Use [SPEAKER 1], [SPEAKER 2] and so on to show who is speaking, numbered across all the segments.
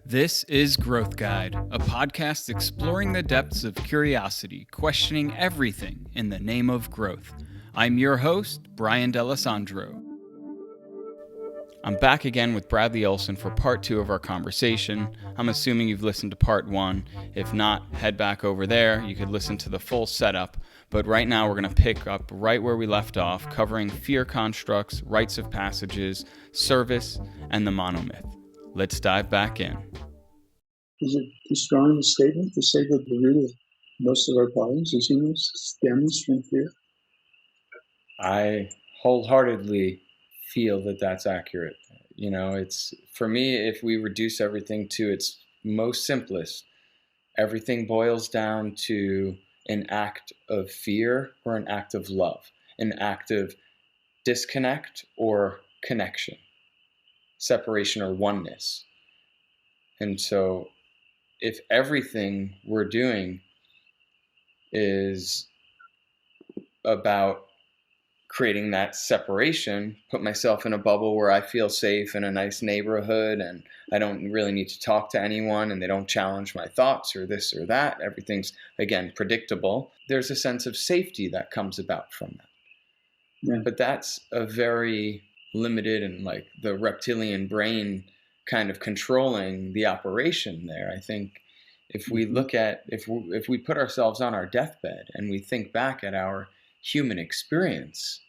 [SPEAKER 1] This is Growth Guide, a podcast exploring the depths of curiosity, questioning everything in the name of growth. I'm your host, Brian D'Alessandro. I'm back again with Bradley Olson for part 2 of our conversation. I'm assuming you've listened to part 1. If not, head back over there. You could listen to the full setup. But right now we're going to pick up right where we left off, covering fear constructs, rites of passages, service, and the monomyth. Let's dive back in.
[SPEAKER 2] Is it too strong a statement to say that the root of most of our problems as humans stems from fear?
[SPEAKER 3] I wholeheartedly feel that that's accurate. You know, it's, for me, if we reduce everything to its most simplest, everything boils down to an act of fear or an act of love, an act of disconnect or connection, separation or oneness. And so if everything we're doing is about creating that separation, put myself in a bubble where I feel safe in a nice neighborhood and I don't really need to talk to anyone and they don't challenge my thoughts or this or that. Everything's, again, predictable. There's a sense of safety that comes about from that.
[SPEAKER 2] Yeah.
[SPEAKER 3] But that's a very limited and like the reptilian brain kind of controlling the operation there. I think if we look at, if we put ourselves on our deathbed and we think back at our human experience,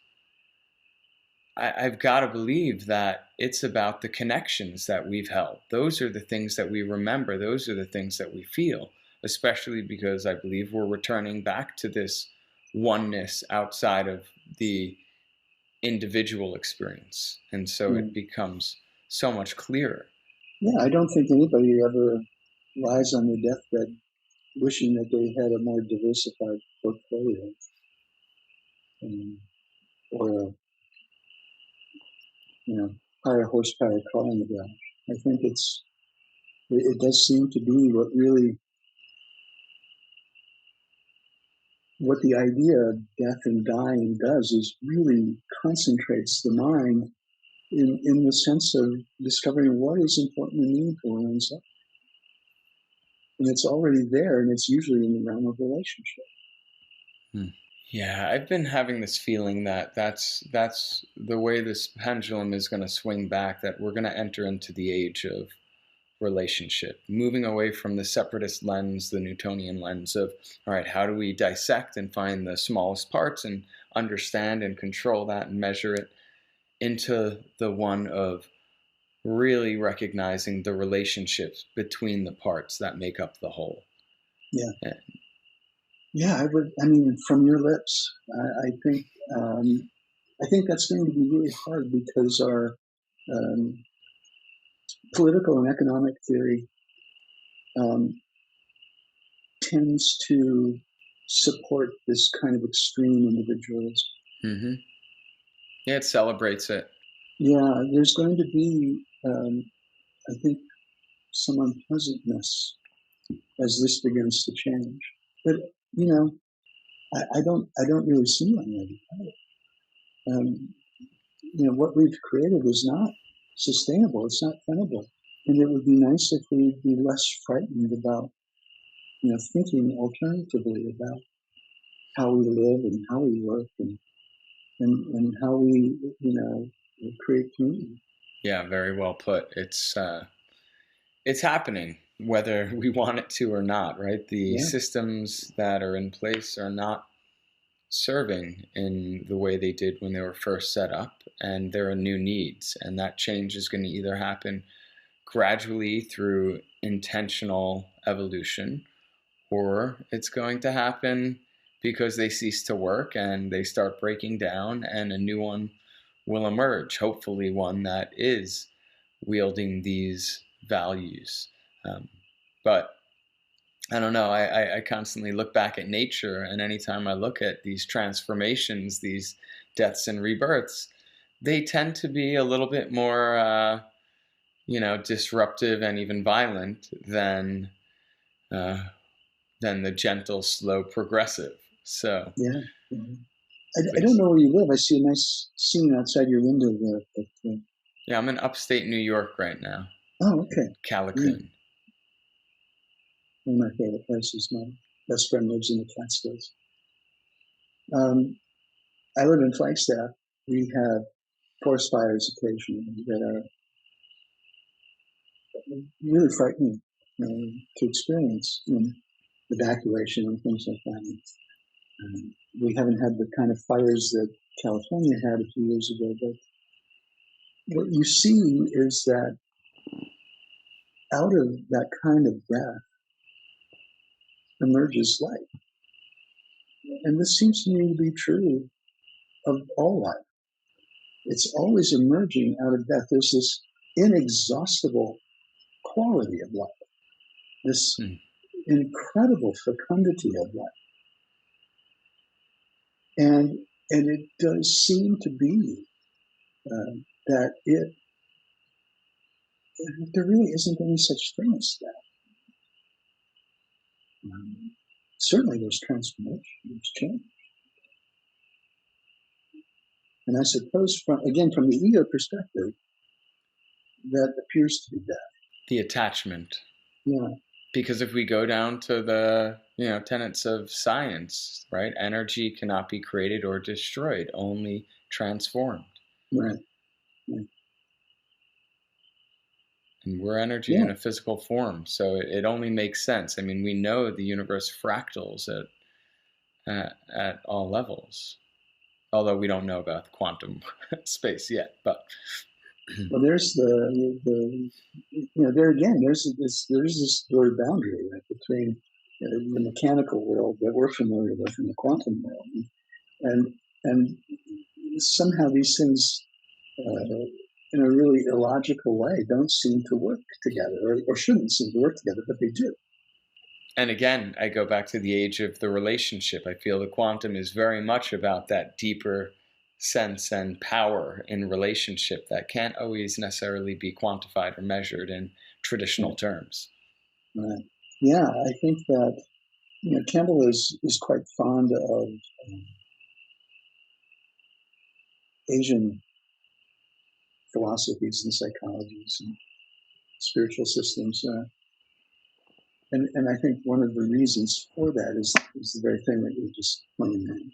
[SPEAKER 3] I've got to believe that it's about the connections that we've held. Those are the things that we remember. Those are the things that we feel, especially because I believe we're returning back to this oneness outside of the individual experience. And so it becomes so much clearer.
[SPEAKER 2] Yeah, I don't think anybody ever lies on their deathbed wishing that they had a more diversified portfolio or a higher horsepower car in the garage. I think it does seem to be what the idea of death and dying does is really concentrates the mind in the sense of discovering what is important and meaningful in oneself. And it's already there, and it's usually in the realm of relationship.
[SPEAKER 3] Yeah, I've been having this feeling that that's the way this pendulum is going to swing back, that we're going to enter into the age of relationship, moving away from the separatist lens, the Newtonian lens of, all right, how do we dissect and find the smallest parts and understand and control that and measure it, into the one of really recognizing the relationships between the parts that make up the whole.
[SPEAKER 2] Yeah. Yeah, from your lips, I think that's going to be really hard because our political and economic theory tends to support this kind of extreme individualism.
[SPEAKER 3] Mm-hmm. Yeah, it celebrates it.
[SPEAKER 2] Yeah, there's going to be, I think, some unpleasantness as this begins to change. But I don't really see one ready. What we've created is not sustainable. It's not tenable, and it would be nice if we'd be less frightened about, thinking alternatively about how we live and how we work and how we, create community.
[SPEAKER 3] Yeah, very well put. It's happening, whether we want it to or not, right? The systems that are in place are not serving in the way they did when they were first set up, and there are new needs, and that change is going to either happen gradually through intentional evolution, or it's going to happen because they cease to work and they start breaking down and a new one will emerge, hopefully one that is wielding these values. But I don't know, I constantly look back at nature, and anytime I look at these transformations, these deaths and rebirths, they tend to be a little bit more, disruptive and even violent than the gentle, slow, progressive. So
[SPEAKER 2] yeah. I don't know where you live. I see a nice scene outside your window there. But,
[SPEAKER 3] Yeah, I'm in upstate New York right now.
[SPEAKER 2] Oh, okay.
[SPEAKER 3] Callicoon.
[SPEAKER 2] One of my favorite places. My best friend lives in the Catskills. I live in Flagstaff. We have forest fires occasionally that are really frightening to experience, evacuation and things like that. We haven't had the kind of fires that California had a few years ago, but what you see is that out of that kind of death emerges life. And this seems to me to be true of all life. It's always emerging out of death. There's this inexhaustible quality of life, this incredible fecundity of life. And it does seem to be that there really isn't any such thing as that. Certainly there's transformation, there's change. And I suppose, from the ego perspective, that appears to be that.
[SPEAKER 3] The attachment.
[SPEAKER 2] Yeah.
[SPEAKER 3] Because if we go down to the tenets of science, right? Energy cannot be created or destroyed, only transformed.
[SPEAKER 2] Right.
[SPEAKER 3] And we're energy in a physical form, so it only makes sense. I mean, we know the universe fractals at all levels, although we don't know about the quantum space yet. But
[SPEAKER 2] well, there's there again, there's this blurred boundary, right, between the mechanical world that we're familiar with and the quantum world, and somehow these things, in a really illogical way, don't seem to work together, or shouldn't seem to work together, but they do.
[SPEAKER 3] And again, I go back to the age of the relationship. I feel the quantum is very much about that deeper sense and power in relationship that can't always necessarily be quantified or measured in traditional terms.
[SPEAKER 2] Right. Yeah, I think that Campbell is quite fond of Asian philosophies and psychologies and spiritual systems. And I think one of the reasons for that is the very thing that you just pointed out.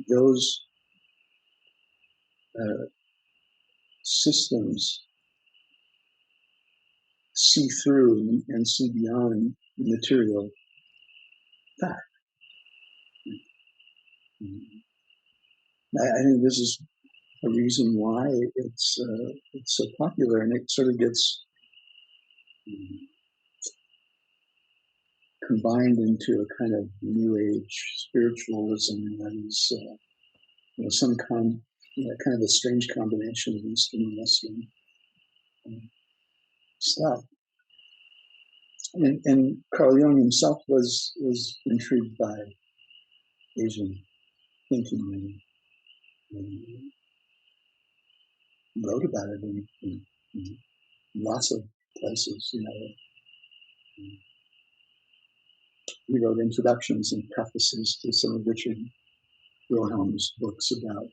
[SPEAKER 2] Those systems see through and see beyond material fact. I think this is a reason why it's so popular, and it sort of gets combined into a kind of new age spiritualism that is some kind of a strange combination of Eastern and Western stuff. And Carl Jung himself was intrigued by Asian thinking and wrote about it in lots of places. He wrote introductions and prefaces to some of Richard Wilhelm's books about.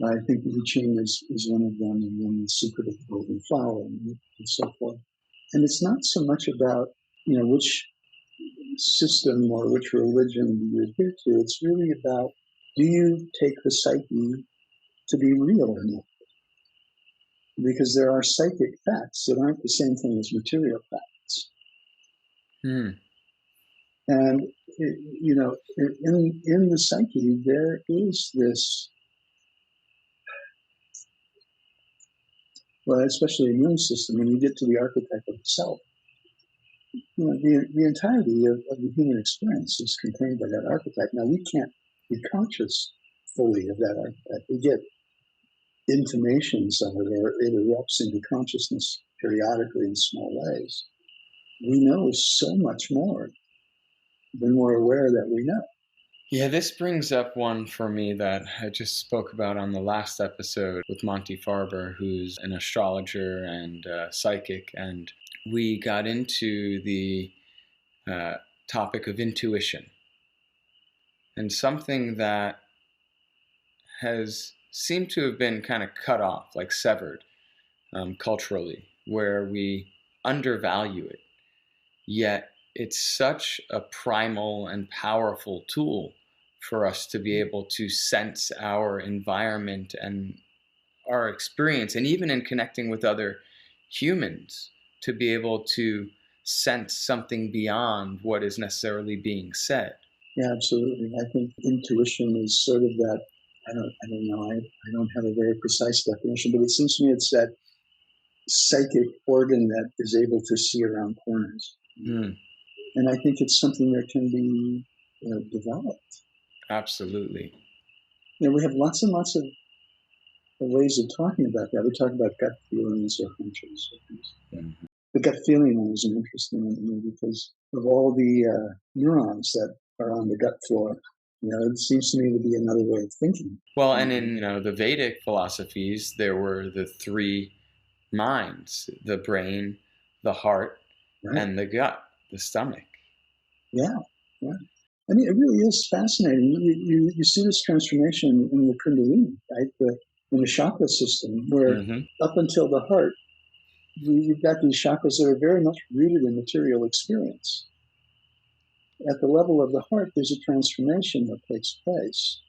[SPEAKER 2] I think the I Ching is one of them, and then The Secret of the Golden Flower, and so forth. And it's not so much about which system or which religion you adhere to. It's really about, do you take the psyche to be real or not? Because there are psychic facts that aren't the same thing as material facts. And in the psyche there is this, well, especially in Jung's system, when you get to the archetype of the self, the entirety of the human experience is contained by that archetype. Now, we can't be conscious fully of that archetype. We get intimations of it, or it erupts into consciousness periodically in small ways. We know so much more than we're aware that we know.
[SPEAKER 3] Yeah, this brings up one for me that I just spoke about on the last episode with Monty Farber, who's an astrologer and psychic, and we got into the topic of intuition, and something that has seem to have been kind of cut off, like severed culturally, where we undervalue it. Yet it's such a primal and powerful tool for us to be able to sense our environment and our experience, and even in connecting with other humans, to be able to sense something beyond what is necessarily being said.
[SPEAKER 2] Yeah, absolutely. I think intuition is sort of that, I don't know, I don't have a very precise definition, but it seems to me it's that psychic organ that is able to see around corners. And I think it's something that can be developed.
[SPEAKER 3] Absolutely.
[SPEAKER 2] We have lots and lots of ways of talking about that. We talk about gut feelings or hunches. Mm-hmm. The gut feeling one is an interesting one to me because of all the neurons that are on the gut floor. It seems to me to be another way of thinking.
[SPEAKER 3] Well, and in the Vedic philosophies, there were the three minds: the brain, the heart, right, and the gut, the stomach.
[SPEAKER 2] Yeah. I mean, it really is fascinating. You see this transformation in the Kundalini, right? In the chakra system, where up until the heart, you've got these chakras that are very much rooted in material experience. At the level of the heart, there's a transformation that takes place.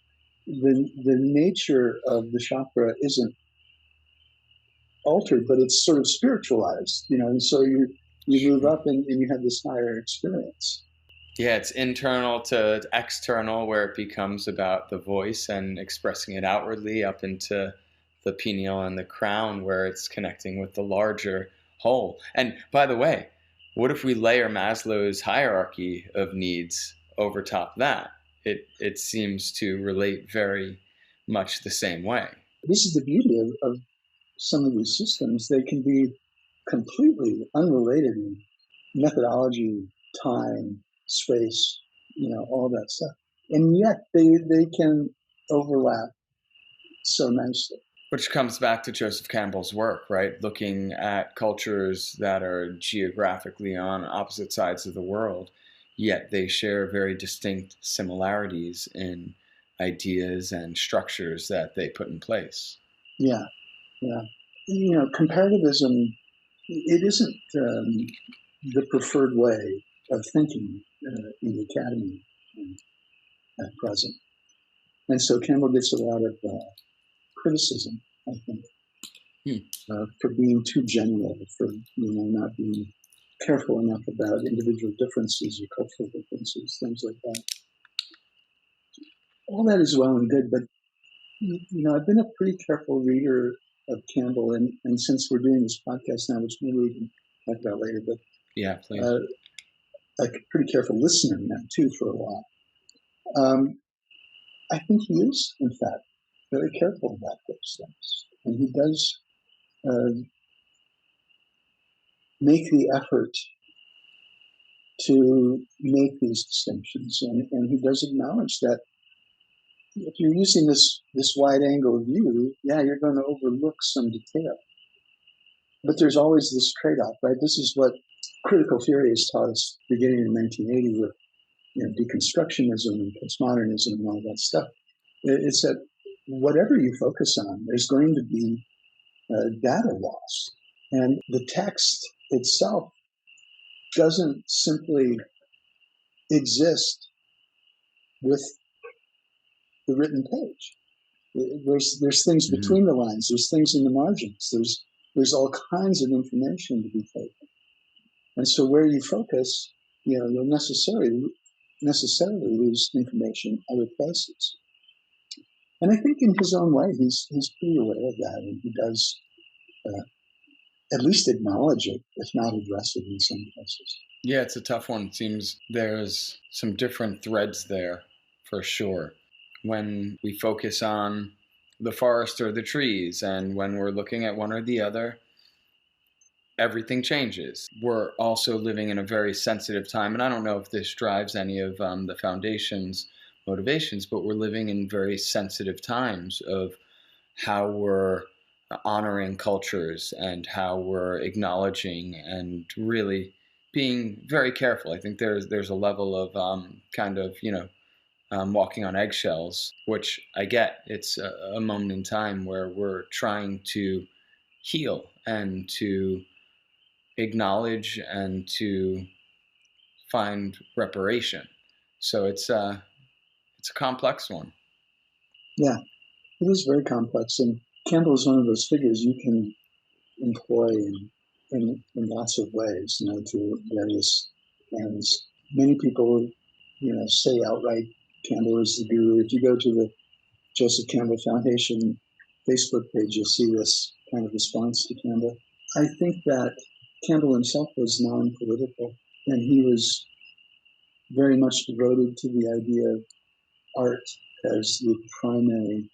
[SPEAKER 2] The nature of the chakra isn't altered, but it's sort of spiritualized, and so you move up and you have this higher experience.
[SPEAKER 3] Yeah, it's internal to external, where it becomes about the voice and expressing it outwardly, up into the pineal and the crown, where it's connecting with the larger whole. And by the way, what if we layer Maslow's hierarchy of needs over top that? It seems to relate very much the same way.
[SPEAKER 2] This is the beauty of some of these systems. They can be completely unrelated in methodology, time, space, all that stuff. And yet they can overlap so nicely.
[SPEAKER 3] Which comes back to Joseph Campbell's work, right? Looking at cultures that are geographically on opposite sides of the world, yet they share very distinct similarities in ideas and structures that they put in place.
[SPEAKER 2] Yeah. Comparativism, it isn't the preferred way of thinking in the academy at present. And so Campbell gets a lot of criticism, I think, for being too general, for not being careful enough about individual differences or cultural differences, things like that. All that is well and good, but I've been a pretty careful reader of Campbell, and since we're doing this podcast now, which maybe we can talk about later, but
[SPEAKER 3] yeah, please.
[SPEAKER 2] A pretty careful listener now too for a while. I think he is, in fact, very careful about those things, and he does make the effort to make these distinctions, and he does acknowledge that if you're using this wide-angle view, you're going to overlook some detail. But there's always this trade-off, right? This is what critical theory has taught us beginning in 1980 with deconstructionism and postmodernism and all that stuff. It's that whatever you focus on, there's going to be data loss. And the text itself doesn't simply exist with the written page. There's things between the lines. There's things in the margins. There's all kinds of information to be taken. And so where you focus, you'll necessarily lose information other places. And I think in his own way, he's pretty aware of that, and he does at least acknowledge it, if not address it in some places.
[SPEAKER 3] Yeah, it's a tough one. It seems there's some different threads there, for sure. When we focus on the forest or the trees, and when we're looking at one or the other, everything changes. We're also living in a very sensitive time, and I don't know if this drives any of the foundation's motivations, but we're living in very sensitive times of how we're honoring cultures and how we're acknowledging and really being very careful. I think there's a level of kind of walking on eggshells, which I get. It's a moment in time where we're trying to heal and to acknowledge and to find reparation. So it's a complex one.
[SPEAKER 2] Yeah, it is very complex. And Campbell is one of those figures you can employ in lots of ways, to various ends. Many people, say outright Campbell is the guru. If you go to the Joseph Campbell Foundation Facebook page, you'll see this kind of response to Campbell. I think that Campbell himself was non-political, and he was very much devoted to the idea of art as the primary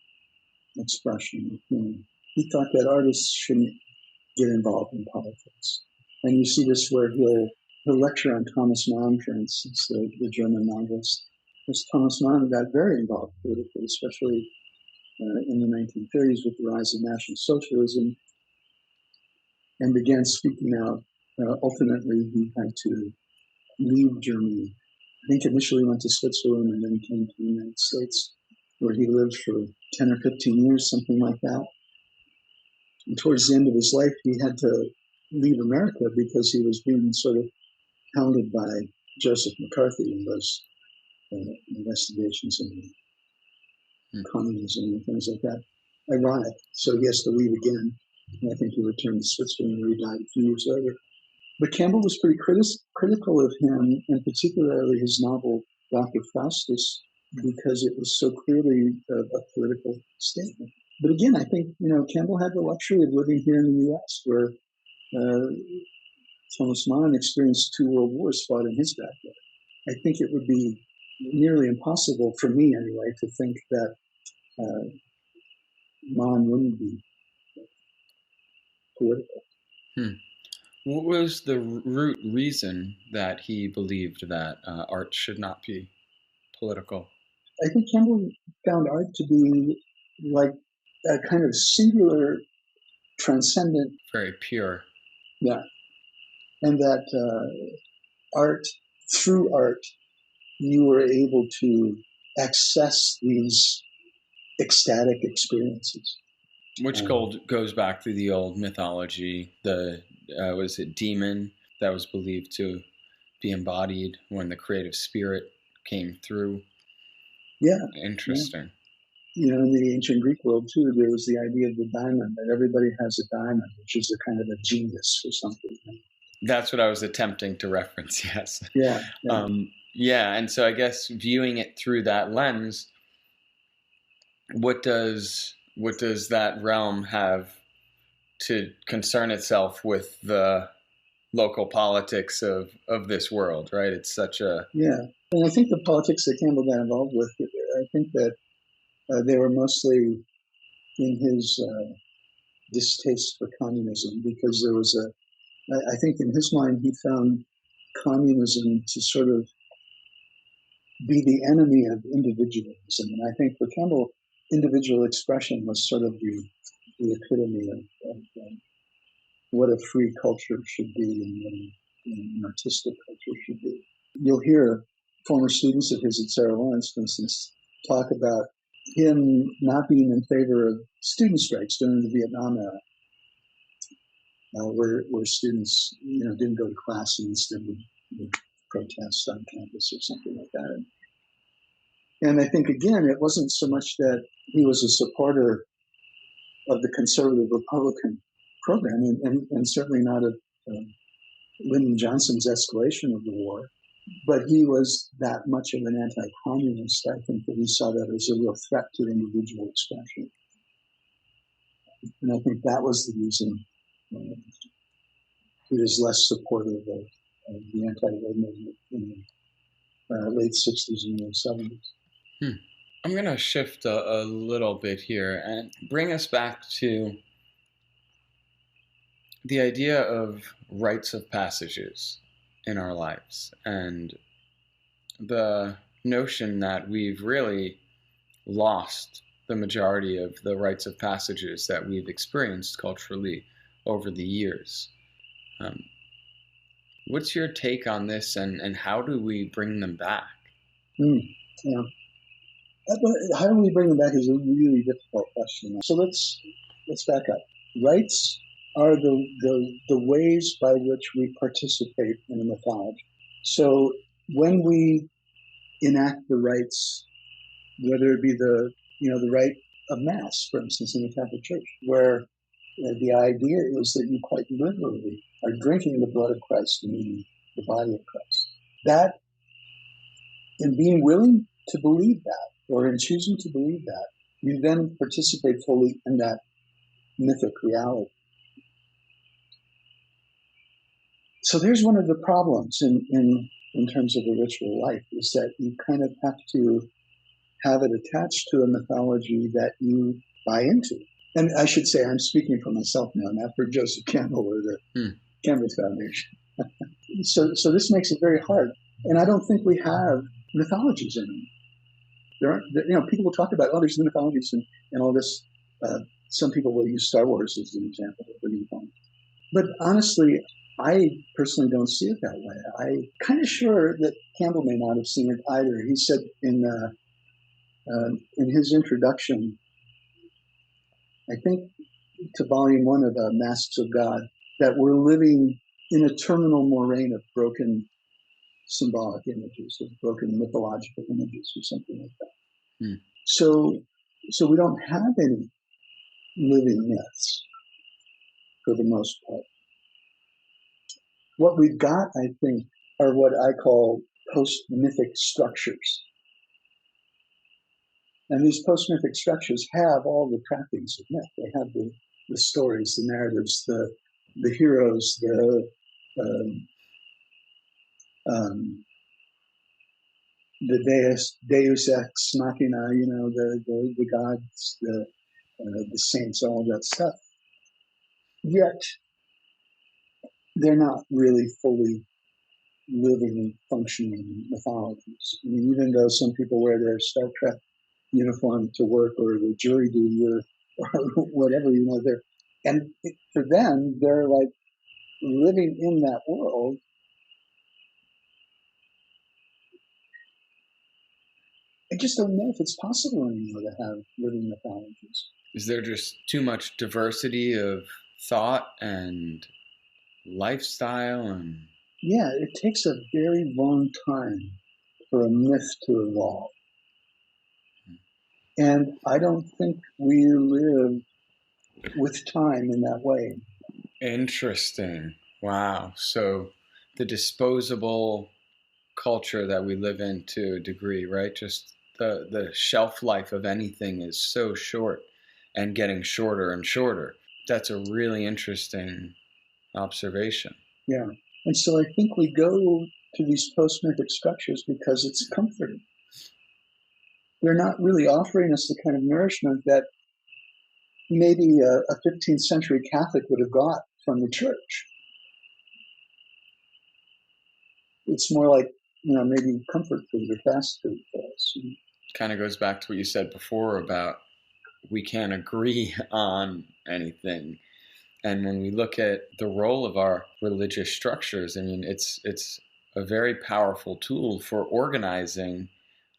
[SPEAKER 2] expression of human. He thought that artists shouldn't get involved in politics. And you see this where he'll lecture on Thomas Mann, for instance, the German novelist. Because Thomas Mann got very involved politically, especially in the 1930s with the rise of National Socialism, and began speaking out. Ultimately, he had to leave Germany. I think initially went to Switzerland and then came to the United States, where he lived for 10 or 15 years, something like that. And towards the end of his life, he had to leave America because he was being sort of hounded by Joseph McCarthy in those investigations into communism and things like that. Ironic. So he has to leave again. And I think he returned to Switzerland where he died a few years later. But Campbell was pretty critical of him, and particularly his novel, Dr. Faustus, because it was so clearly a political statement. But again, I think, Campbell had the luxury of living here in the U.S., where Thomas Mann experienced 2 world wars fought in his backyard. I think it would be nearly impossible, for me anyway, to think that Mann wouldn't be political.
[SPEAKER 3] What was the root reason that he believed that art should not be political?
[SPEAKER 2] I think Campbell found art to be like a kind of singular, transcendent.
[SPEAKER 3] Very pure.
[SPEAKER 2] Yeah. And that through art, you were able to access these ecstatic experiences.
[SPEAKER 3] Which goes back to the old mythology, the was it demon that was believed to be embodied when the creative spirit came through.
[SPEAKER 2] Yeah.
[SPEAKER 3] Interesting.
[SPEAKER 2] Yeah. In the ancient Greek world too, there was the idea of the diamond, that everybody has a diamond, which is a kind of a genius or something.
[SPEAKER 3] That's what I was attempting to reference, yes.
[SPEAKER 2] Yeah.
[SPEAKER 3] And so I guess viewing it through that lens, what does that realm have to concern itself with the local politics of this world, right? It's such a...
[SPEAKER 2] Yeah. And I think the politics that Campbell got involved with, I think that they were mostly in his distaste for communism, because there was I think in his mind, he found communism to sort of be the enemy of individualism. And I think for Campbell, individual expression was sort of the epitome of what a free culture should be and what an artistic culture should be. You'll hear former students of his at Sarah Lawrence, for instance, talk about him not being in favor of student strikes during the Vietnam era, where students didn't go to class and instead would protest on campus or something like that. And I think, again, it wasn't so much that he was a supporter of the conservative Republican program, and certainly not of Lyndon Johnson's escalation of the war, but he was that much of an anti-communist, I think, that he saw that as a real threat to individual expression. And I think that was the reason he was less supportive of the anti-war movement in the late 60s and early 70s.
[SPEAKER 3] I'm going to shift a little bit here and bring us back to the idea of rites of passages in our lives, and the notion that we've really lost the majority of the rites of passages that we've experienced culturally over the years. What's your take on this, and how do we bring them back?
[SPEAKER 2] Yeah. How do we bring them back is a really difficult question. So let's back up. Rites are the ways by which we participate in a mythology. So when we enact the rites, whether it be the rite of Mass, for instance, in the Catholic Church, where the idea is that you quite literally are drinking the blood of Christ and eating the body of Christ. That, in being willing to believe that, or in choosing to believe that, you then participate fully in that mythic reality. So there's one of the problems in terms of a ritual life, is that you kind of have to have it attached to a mythology that you buy into. And I should say, I'm speaking for myself now, not for Joseph Campbell or the Campbell Foundation. So this makes it very hard. And I don't think we have mythologies anymore. There aren't, people will talk about, there's the mythologies and all this. Some people will use Star Wars as an example of the mythology. But honestly, I personally don't see it that way. I'm kind of sure that Campbell may not have seen it either. He said in his introduction, I think to volume 1 of Masks of God, that we're living in a terminal moraine of broken symbolic images, of broken mythological images, or something like that. So we don't have any living myths for the most part. What we've got, I think, are what I call post-mythic structures. And these post-mythic structures have all the trappings of myth. They have the stories, the narratives, the heroes, the Deus ex machina, the gods, the saints, all that stuff. Yet they're not really fully living and functioning mythologies. I mean, even though some people wear their Star Trek uniform to work, or the jury duty, or whatever, and for them, they're like living in that world. I just don't know if it's possible anymore to have living mythologies.
[SPEAKER 3] Is there just too much diversity of thought and lifestyle? And
[SPEAKER 2] yeah, it takes a very long time for a myth to evolve. And I don't think we live with time in that way.
[SPEAKER 3] Interesting. Wow. So the disposable culture that we live in, to a degree, right? Just the shelf life of anything is so short and getting shorter and shorter. That's a really interesting observation.
[SPEAKER 2] Yeah. And so I think we go to these post-mythic structures because it's comforting. They're not really offering us the kind of nourishment that maybe a 15th century Catholic would have got from the church. It's more like, maybe comfort food or fast food for us.
[SPEAKER 3] Kind of goes back to what you said before about we can't agree on anything. And when we look at the role of our religious structures, I mean, it's a very powerful tool for organizing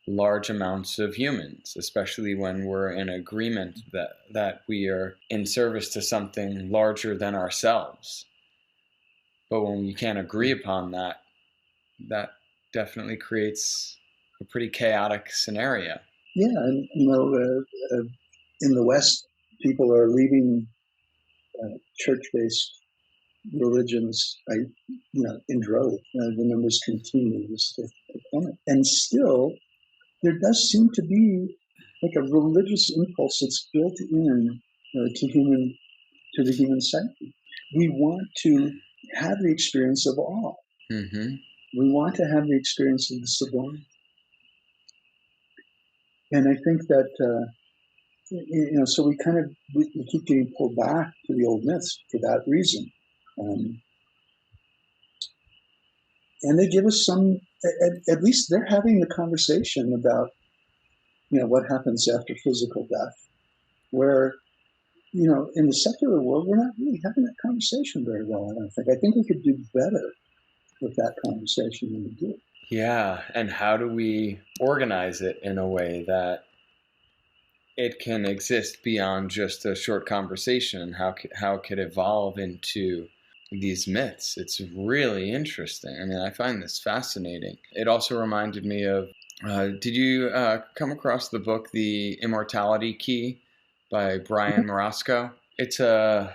[SPEAKER 3] large amounts of humans, especially when we're in agreement that we are in service to something larger than ourselves. But when we can't agree upon that, that definitely creates a pretty chaotic scenario.
[SPEAKER 2] Yeah, and in the West, people are leaving church-based religions, in droves. The numbers continue to plummet, and still, there does seem to be like a religious impulse that's built in to the human psyche. We want to have the experience of awe.
[SPEAKER 3] Mm-hmm.
[SPEAKER 2] We want to have the experience of the sublime. And I think that, so we keep getting pulled back to the old myths for that reason. And they give us some, at least they're having the conversation about, what happens after physical death, where, in the secular world, we're not really having that conversation very well, I don't think. I think we could do better with that conversation than we do.
[SPEAKER 3] Yeah, and how do we organize it in a way that it can exist beyond just a short conversation, and how it could evolve into these myths. It's really interesting. I mean, I find this fascinating. It also reminded me of, did you come across the book, The Immortality Key by Brian Morasco? It's a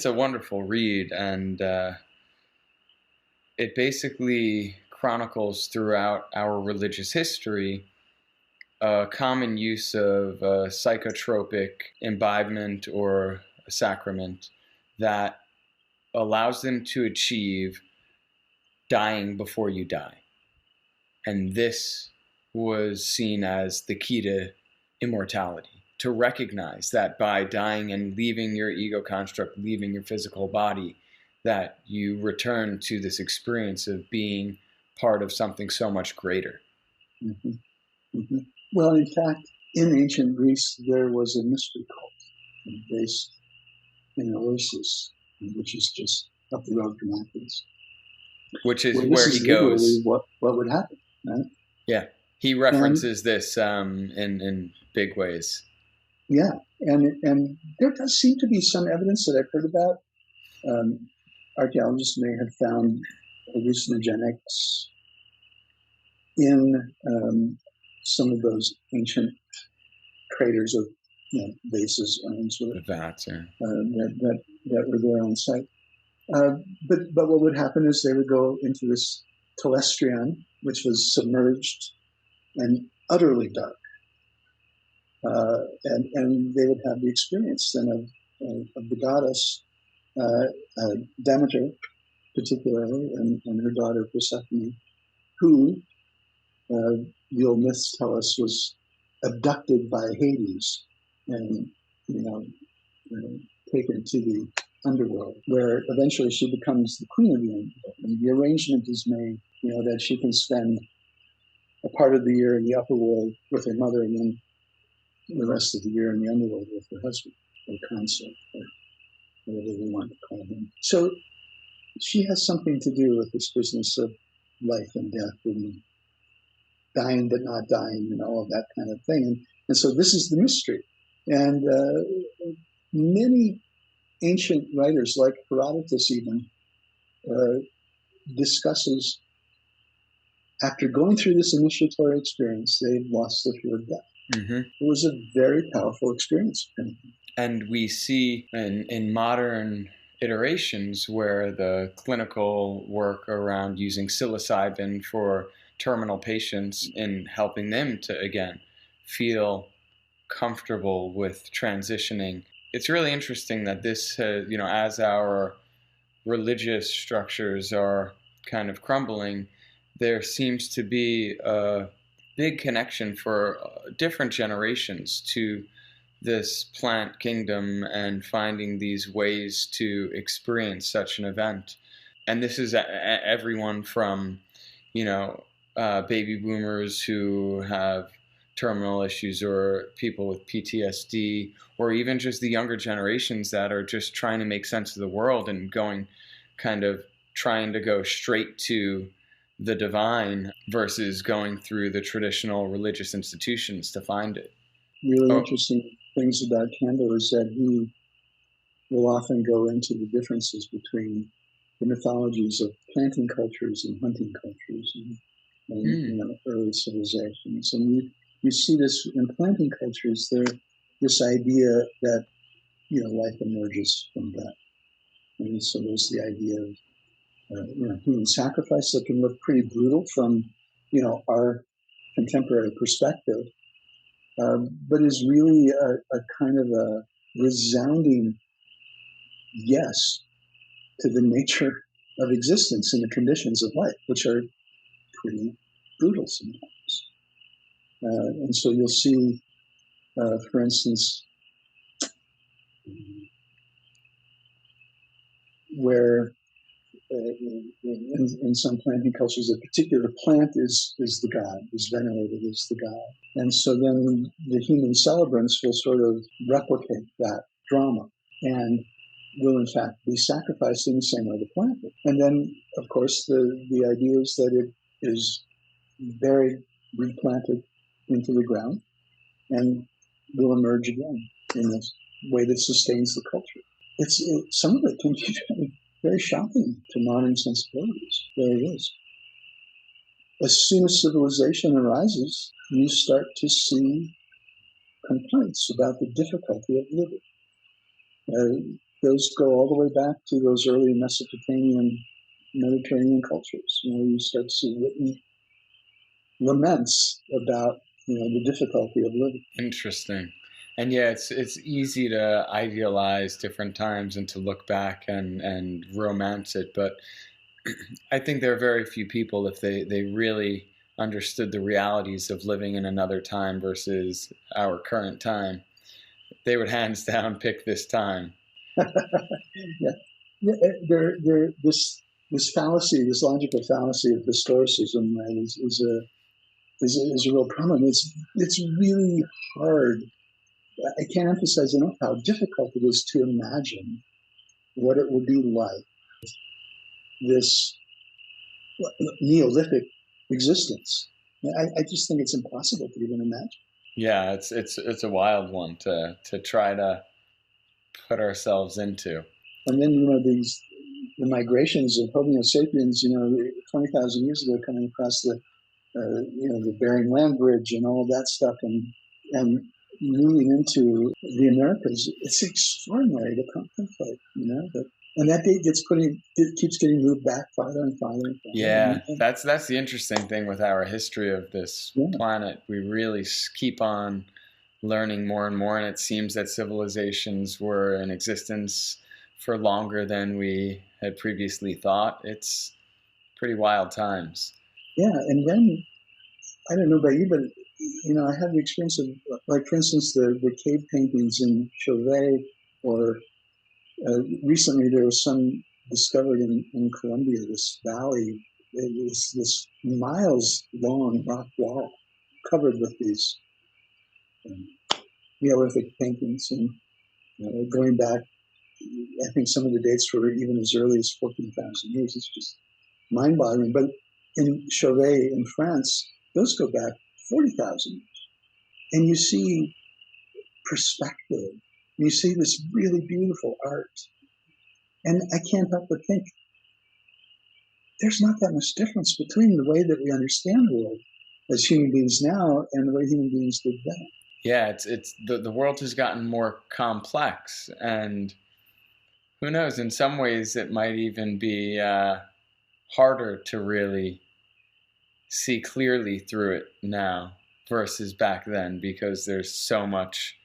[SPEAKER 3] wonderful read, and it basically chronicles throughout our religious history a common use of a psychotropic imbibement or a sacrament that allows them to achieve dying before you die. And this was seen as the key to immortality, to recognize that by dying and leaving your ego construct, leaving your physical body, that you return to this experience of being part of something so much greater.
[SPEAKER 2] Mm-hmm. Mm-hmm. Well, in fact, in ancient Greece, there was a mystery cult based in Eleusis, which is just up the road from Athens.
[SPEAKER 3] Which is where he goes.
[SPEAKER 2] What would happen, right?
[SPEAKER 3] Yeah, he references this in big ways.
[SPEAKER 2] Yeah, and there does seem to be some evidence that I've heard about. Archaeologists may have found hallucinogenics in some of those ancient craters of vases, urns,
[SPEAKER 3] vats, yeah.
[SPEAKER 2] that were there on site. But what would happen is they would go into this telestrion, which was submerged and utterly dark. And they would have the experience then of the goddess Demeter, particularly, and her daughter Persephone, who the old myths tell us was abducted by Hades and taken to the underworld, where eventually she becomes the queen of the underworld. And the arrangement is made, that she can spend a part of the year in the upper world with her mother, and then the rest of the year in the underworld with her husband or consort, or whatever we want to call him. So she has something to do with this business of life and death and dying but not dying and all of that kind of thing. And so this is the mystery. And many ancient writers, like Herodotus even, discusses, after going through this initiatory experience, they've lost the fear of death. Mm-hmm. It was a very powerful experience.
[SPEAKER 3] And we see in modern iterations where the clinical work around using psilocybin for terminal patients in helping them to, again, feel comfortable with transitioning. It's really interesting that this, as our religious structures are kind of crumbling, there seems to be a big connection for different generations to this plant kingdom and finding these ways to experience such an event. And this is everyone from, baby boomers who have terminal issues, or people with PTSD, or even just the younger generations that are just trying to make sense of the world and trying to go straight to the divine versus going through the traditional religious institutions to find it.
[SPEAKER 2] Really interesting things about Campbell is that he will often go into the differences between the mythologies of planting cultures and hunting cultures and early civilizations. And you see this in planting cultures, this idea that life emerges from that. And so there's the idea of human sacrifice that can look pretty brutal from our contemporary perspective, but is really a kind of a resounding yes to the nature of existence and the conditions of life, which are pretty brutal sometimes. And so you'll see, for instance, where in some planting cultures, a particular plant is the god, is venerated as the god. And so then the human celebrants will sort of replicate that drama and will in fact be sacrificed in the same way the plant is. And then, of course, the idea is that it is buried, replanted into the ground, and will emerge again in this way that sustains the culture. Some of it can be very, very shocking to modern sensibilities. There it is. As soon as civilization arises, you start to see complaints about the difficulty of living. Those go all the way back to those early Mesopotamian, Mediterranean cultures. You start to see written laments about the difficulty of living.
[SPEAKER 3] Interesting. And yeah, it's easy to idealize different times and to look back and romance it, but I think there are very few people, if they really understood the realities of living in another time versus our current time, they would hands down pick this time.
[SPEAKER 2] This fallacy, this logical fallacy of historicism, right, is a real problem. It's really hard. I can't emphasize enough how difficult it is to imagine what it would be like this Neolithic existence. I just think it's impossible to even imagine.
[SPEAKER 3] Yeah, it's a wild one to try to put ourselves into.
[SPEAKER 2] And then the migrations of Homo sapiens, 20,000 years ago, coming across the Bering Land Bridge and all of that stuff, and moving into the Americas. It's extraordinary to contemplate, and that date keeps getting moved back farther and farther and farther.
[SPEAKER 3] Yeah, that's the interesting thing with our history of this planet. We really keep on learning more and more, and it seems that civilizations were in existence for longer than we had previously thought. It's pretty wild times.
[SPEAKER 2] Yeah, and then, I don't know about you, but I have the experience of, like, for instance, the cave paintings in Chauvet, or recently there was some discovered in Colombia, this valley, this miles-long rock wall covered with these Neolithic paintings, and going back, I think some of the dates were even as early as 14,000 years. It's just mind-boggling. But in Chauvet in France, those go back 40,000 years. And you see perspective. You see this really beautiful art. And I can't help but think there's not that much difference between the way that we understand the world as human beings now and the way human beings did then.
[SPEAKER 3] Yeah, it's the world has gotten more complex, and who knows, in some ways it might even be harder to really see clearly through it now versus back then, because there's so much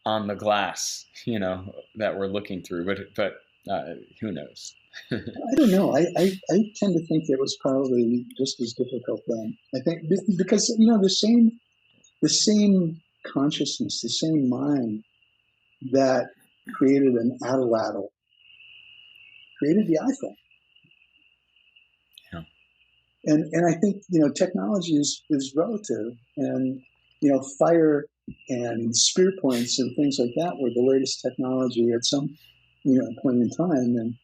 [SPEAKER 3] on the glass, that we're looking through. But who knows?
[SPEAKER 2] I don't know. I tend to think it was probably just as difficult then. I think because the same consciousness, the same mind that created an atlatl created the iPhone.
[SPEAKER 3] Yeah.
[SPEAKER 2] And I think technology is relative, and fire and spear points and things like that were the latest technology at some point in time,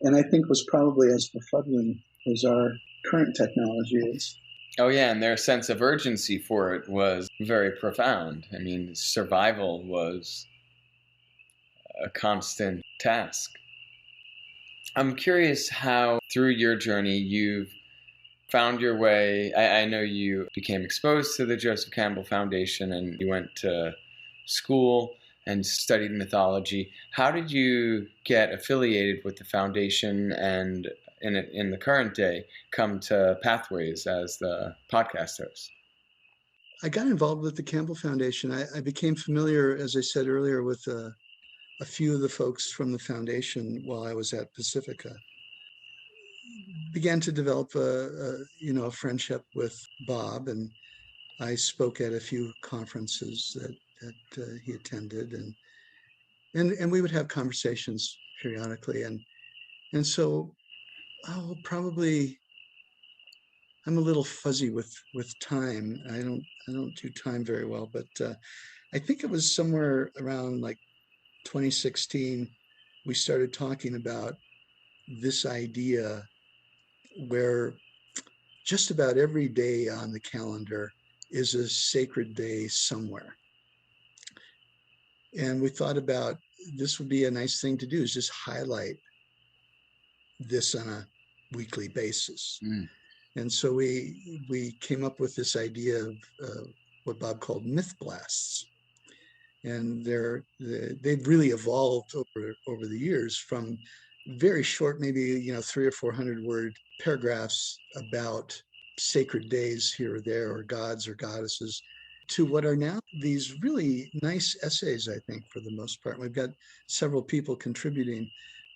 [SPEAKER 2] and I think was probably as befuddling as our current technology is.
[SPEAKER 3] Oh yeah, and their sense of urgency for it was very profound. I mean, survival was a constant task. I'm curious how, through your journey, you've found your way. I know you became exposed to the Joseph Campbell Foundation, and you went to school and studied mythology. How did you get affiliated with the foundation, and in the current day come to Pathways as the podcast host?
[SPEAKER 2] I got involved with the Campbell Foundation. I became familiar, as I said earlier, with a few of the folks from the foundation while I was at Pacifica. Began to develop a friendship with Bob, and I spoke at a few conferences that he attended, and we would have conversations periodically, and so probably I'm a little fuzzy with time. I don't do time very well, but I think it was somewhere around like 2016 we started talking about this idea where just about every day on the calendar is a sacred day somewhere. And we thought about this would be a nice thing to do, is just highlight this on a weekly basis. And so we came up with this idea of what Bob called myth blasts. And they've really evolved over the years from very short, maybe 300 or 400 word paragraphs about sacred days here or there, or gods or goddesses, to what are now these really nice essays, I think, for the most part. We've got several people contributing,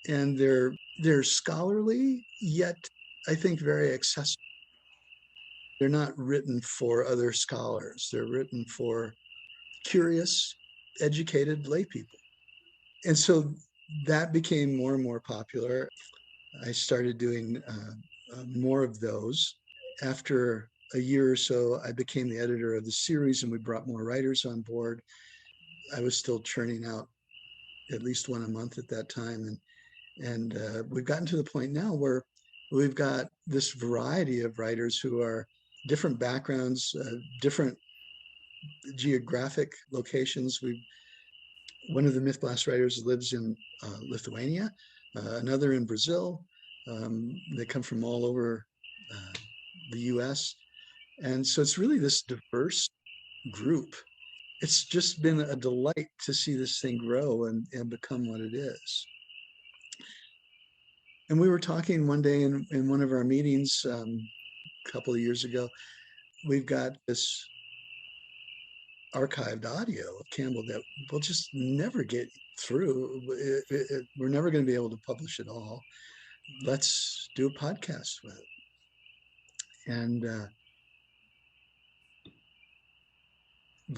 [SPEAKER 2] and they're scholarly, yet I think very accessible. They're not written for other scholars. They're written for curious, educated lay people. And so that became more and more popular. I started doing more of those. After a year or so, I became the editor of the series, and we brought more writers on board. I was still churning out at least one a month at that time. And we've gotten to the point now where we've got this variety of writers who are different backgrounds, different geographic locations. One of the MythBlast writers lives in Lithuania, another in Brazil. They come from all over the US. And so it's really this diverse group. It's just been a delight to see this thing grow and become what it is. And we were talking one day in one of our meetings a couple of years ago. We've got this archived audio of Campbell that we'll just never get through. We're never going to be able to publish it all. Let's do a podcast with it. And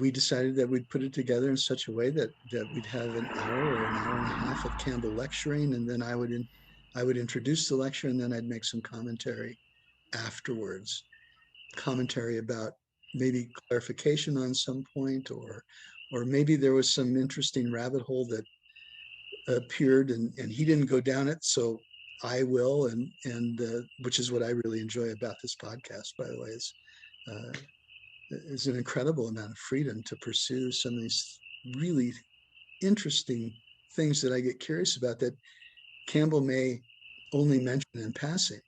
[SPEAKER 2] we decided that we'd put it together in such a way that we'd have an hour or an hour and a half of Campbell lecturing, and then I would introduce the lecture, and then I'd make some commentary afterwards. Commentary about maybe clarification on some point, or maybe there was some interesting rabbit hole that appeared and he didn't go down it, so I will, and which is what I really enjoy about this podcast, by the way. Is an incredible amount of freedom to pursue some of these really interesting things that I get curious about that Campbell may only mention in passing.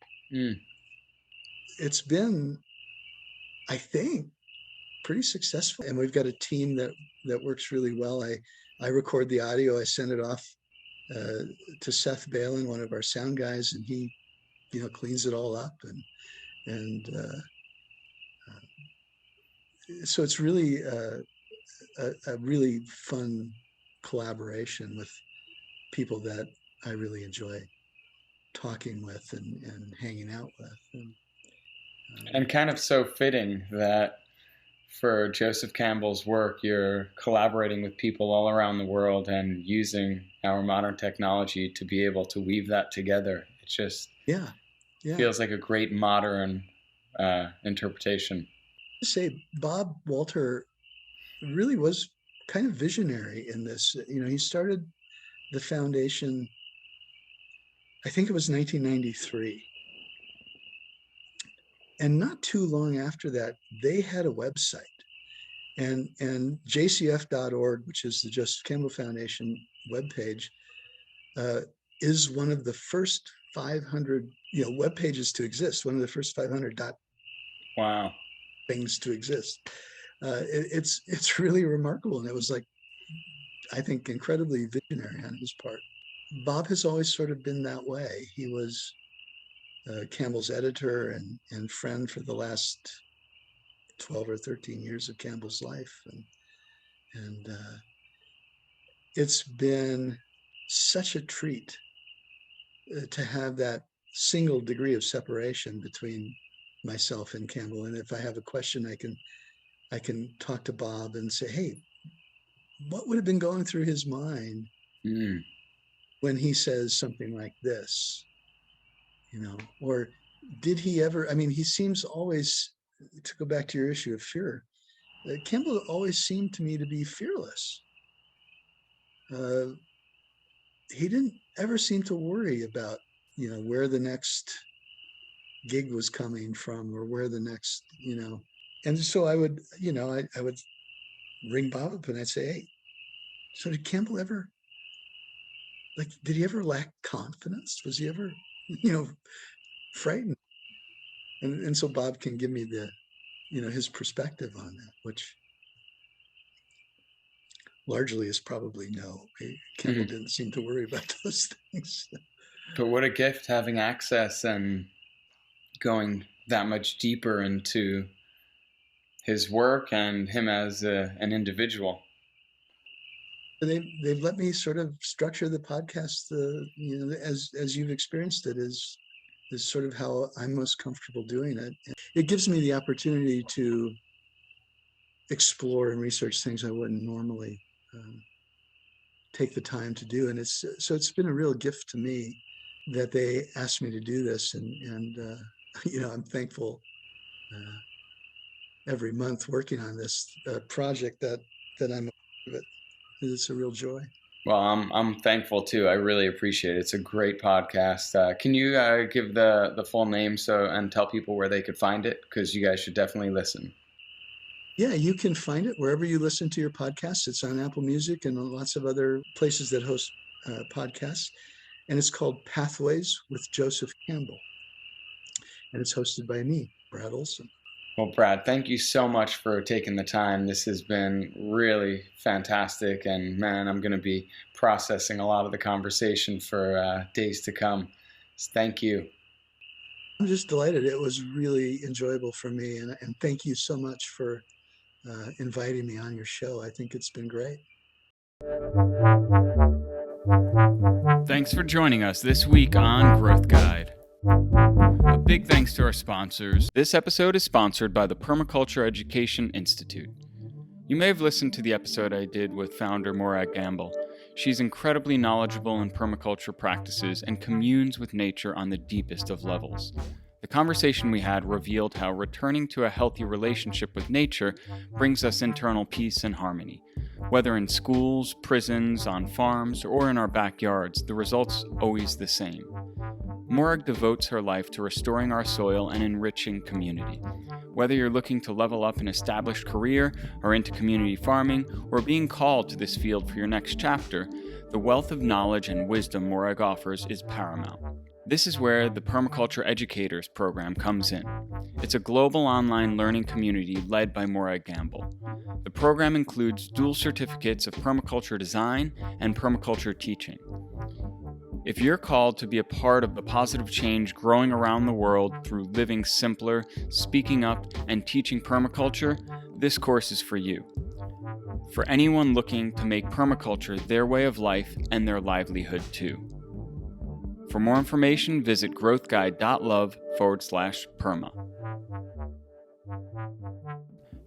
[SPEAKER 2] It's been, I think, pretty successful, and we've got a team that works really well. I record the audio, I send it off to Seth Balin, one of our sound guys, and he cleans it all up, and so it's really a really fun collaboration with people that I really enjoy talking with and hanging out with.
[SPEAKER 3] And kind of so fitting that for Joseph Campbell's work, you're collaborating with people all around the world and using our modern technology to be able to weave that together. It just feels like a great modern interpretation.
[SPEAKER 2] To say, Bob Walter really was kind of visionary in this. He started the foundation, I think it was 1993. And not too long after that, they had a website. And jcf.org, which is the Joseph Campbell Foundation webpage, is one of the first 500 web pages to exist. One of the first 500 things to exist. It's really remarkable, and it was, like, I think, incredibly visionary on his part. Bob has always sort of been that way. He was Campbell's editor and friend for the last 12 or 13 years of Campbell's life, and it's been such a treat to have that single degree of separation between myself and Campbell. And if I have a question, I can talk to Bob and say, hey, what would have been going through his mind when he says something like this? Or did he ever, he seems always, to go back to your issue of fear, Campbell always seemed to me to be fearless. He didn't ever seem to worry about, where the next gig was coming from, or where the next, and so I would, I would ring Bob up and I'd say, hey, So did Campbell ever, did he ever lack confidence? Was he ever, frightened? And so Bob can give me his perspective on that, which largely is probably no. Campbell didn't seem to worry about those things.
[SPEAKER 3] But what a gift having access and going that much deeper into his work and him as an individual.
[SPEAKER 2] They've let me sort of structure the podcast, as you've experienced it, is sort of how I'm most comfortable doing it. It gives me the opportunity to explore and research things I wouldn't normally take the time to do, and it's been a real gift to me that they asked me to do this, and I'm thankful every month working on this project that I'm a part of it. It's a real joy.
[SPEAKER 3] Well, I'm thankful too. I really appreciate it. It's a great podcast. Can you give the full name and tell people where they could find it? Because you guys should definitely listen.
[SPEAKER 2] Yeah, you can find it wherever you listen to your podcasts. It's on Apple Music and lots of other places that host podcasts. And it's called Pathways with Joseph Campbell. And it's hosted by me, Brad Olson.
[SPEAKER 3] Well, Brad, thank you so much for taking the time. This has been really fantastic. And man, I'm going to be processing a lot of the conversation for days to come. So thank you.
[SPEAKER 2] I'm just delighted. It was really enjoyable for me. And thank you so much for inviting me on your show. I think it's been great.
[SPEAKER 1] Thanks for joining us this week on Growth Guide. A big thanks to our sponsors. This episode is sponsored by the Permaculture Education Institute. You may have listened to the episode I did with founder Morag Gamble. She's incredibly knowledgeable in permaculture practices and communes with nature on the deepest of levels. The conversation we had revealed how returning to a healthy relationship with nature brings us internal peace and harmony. Whether in schools, prisons, on farms, or in our backyards, the result's always the same. Morag devotes her life to restoring our soil and enriching community. Whether you're looking to level up an established career, or into community farming, or being called to this field for your next chapter, the wealth of knowledge and wisdom Morag offers is paramount. This is where the Permaculture Educators program comes in. It's a global online learning community led by Morag Gamble. The program includes dual certificates of permaculture design and permaculture teaching. If you're called to be a part of the positive change growing around the world through living simpler, speaking up, and teaching permaculture, this course is for you. For anyone looking to make permaculture their way of life and their livelihood too. For more information, visit growthguide.love/perma.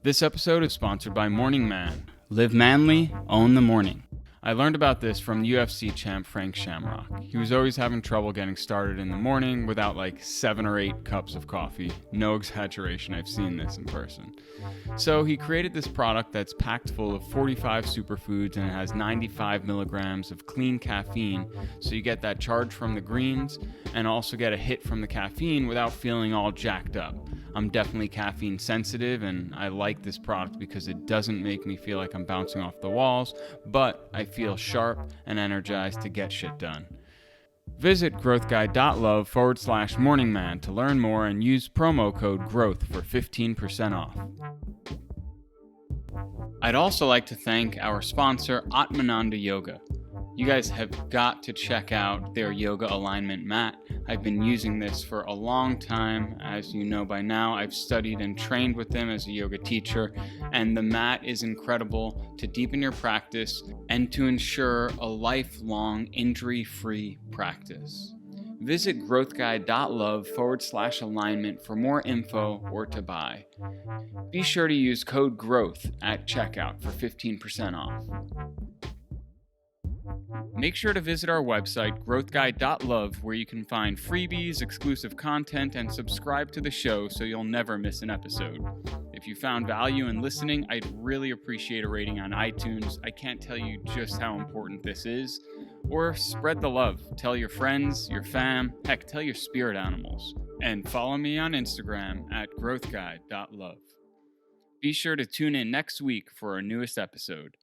[SPEAKER 1] This episode is sponsored by Morning Man. Live manly, own the morning. I learned about this from UFC champ Frank Shamrock. He was always having trouble getting started in the morning without like 7 or 8 cups of coffee. No exaggeration, I've seen this in person. So he created this product that's packed full of 45 superfoods and it has 95 milligrams of clean caffeine, so you get that charge from the greens and also get a hit from the caffeine without feeling all jacked up. I'm definitely caffeine sensitive and I like this product because it doesn't make me feel like I'm bouncing off the walls, but I feel sharp and energized to get shit done. Visit growthguide.love/morningman to learn more and use promo code GROWTH for 15% off. I'd also like to thank our sponsor, Atmananda Yoga. You guys have got to check out their yoga alignment mat. I've been using this for a long time. As you know by now, I've studied and trained with them as a yoga teacher, and the mat is incredible to deepen your practice and to ensure a lifelong injury-free practice. Visit growthguide.love/alignment for more info or to buy. Be sure to use code GROWTH at checkout for 15% off. Make sure to visit our website, growthguide.love, where you can find freebies, exclusive content, and subscribe to the show so you'll never miss an episode. If you found value in listening, I'd really appreciate a rating on iTunes. I can't tell you just how important this is. Or spread the love. Tell your friends, your fam, heck, tell your spirit animals. And follow me on Instagram at growthguide.love. Be sure to tune in next week for our newest episode.